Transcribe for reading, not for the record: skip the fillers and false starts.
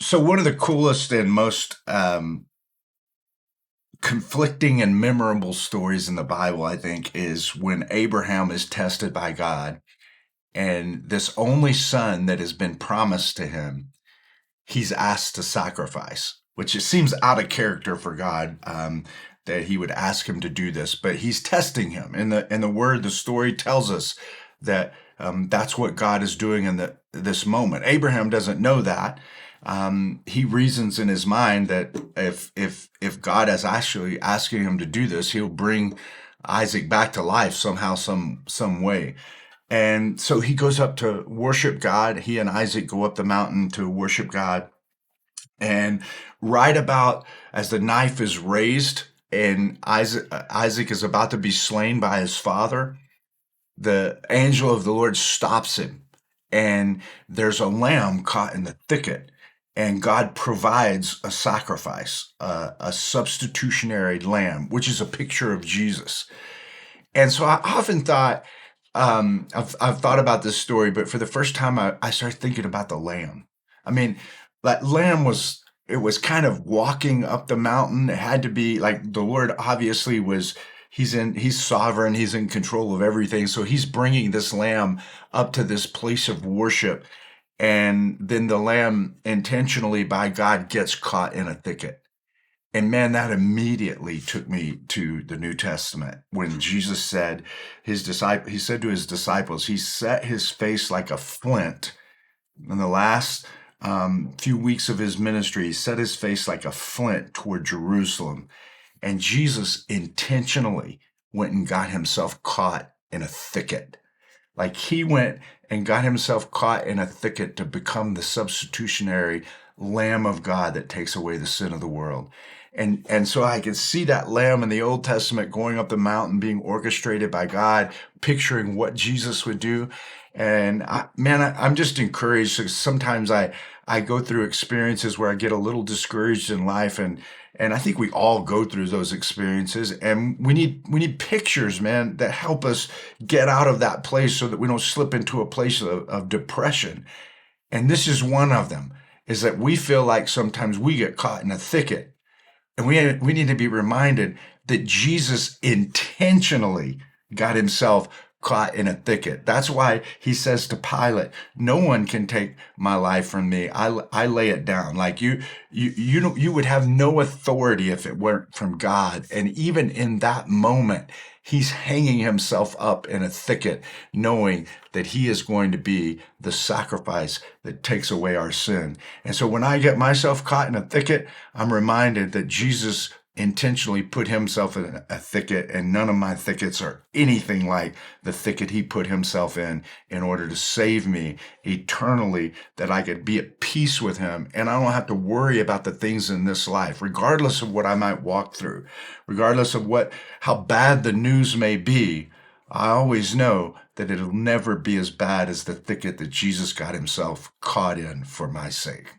So one of the coolest and most conflicting and memorable stories in the Bible, I think, is when Abraham is tested by God, and this only son that has been promised to him, he's asked to sacrifice, which it seems out of character for God, that he would ask him to do this. But he's testing him. The story tells us that that's what God is doing in this moment. Abraham doesn't know that. He reasons in his mind that if God is actually asking him to do this, he'll bring Isaac back to life somehow, some way. And so he goes up to worship God. He and Isaac go up the mountain to worship God. And right about as the knife is raised and Isaac is about to be slain by his father, the angel of the Lord stops him. And there's a lamb caught in the thicket. And God provides a sacrifice, a substitutionary lamb, which is a picture of Jesus. And so I often thought, I've thought about this story, but for the first time, I started thinking about the lamb. I mean, that lamb it was kind of walking up the mountain. It had to be like the Lord obviously he's sovereign. He's in control of everything. So he's bringing this lamb up to this place of worship. And then the lamb intentionally by God gets caught in a thicket. And man, that immediately took me to the New Testament when Jesus said he said to his disciples, he set his face like a flint. In the last few weeks of his ministry, he set his face like a flint toward Jerusalem. And Jesus intentionally went and got himself caught in a thicket. Like he went and got himself caught in a thicket to become the substitutionary Lamb of God that takes away the sin of the world. And so I can see that lamb in the Old Testament going up the mountain, being orchestrated by God, picturing what Jesus would do. And I'm just encouraged. Sometimes I go through experiences where I get a little discouraged in life, and I think we all go through those experiences, and we need pictures, man, that help us get out of that place so that we don't slip into a place of depression. And this is one of them, is that we feel like sometimes we get caught in a thicket. And we need to be reminded that Jesus intentionally got himself caught in a thicket. That's why he says to Pilate, no one can take my life from me. I lay it down. Like you would have no authority if it weren't from God. And even in that moment, he's hanging himself up in a thicket, knowing that he is going to be the sacrifice that takes away our sin. And so when I get myself caught in a thicket, I'm reminded that Jesus intentionally put himself in a thicket, and none of my thickets are anything like the thicket he put himself in order to save me eternally, that I could be at peace with him and I don't have to worry about the things in this life, regardless of what I might walk through, regardless of how bad the news may be. I always know that it'll never be as bad as the thicket that Jesus got himself caught in for my sake.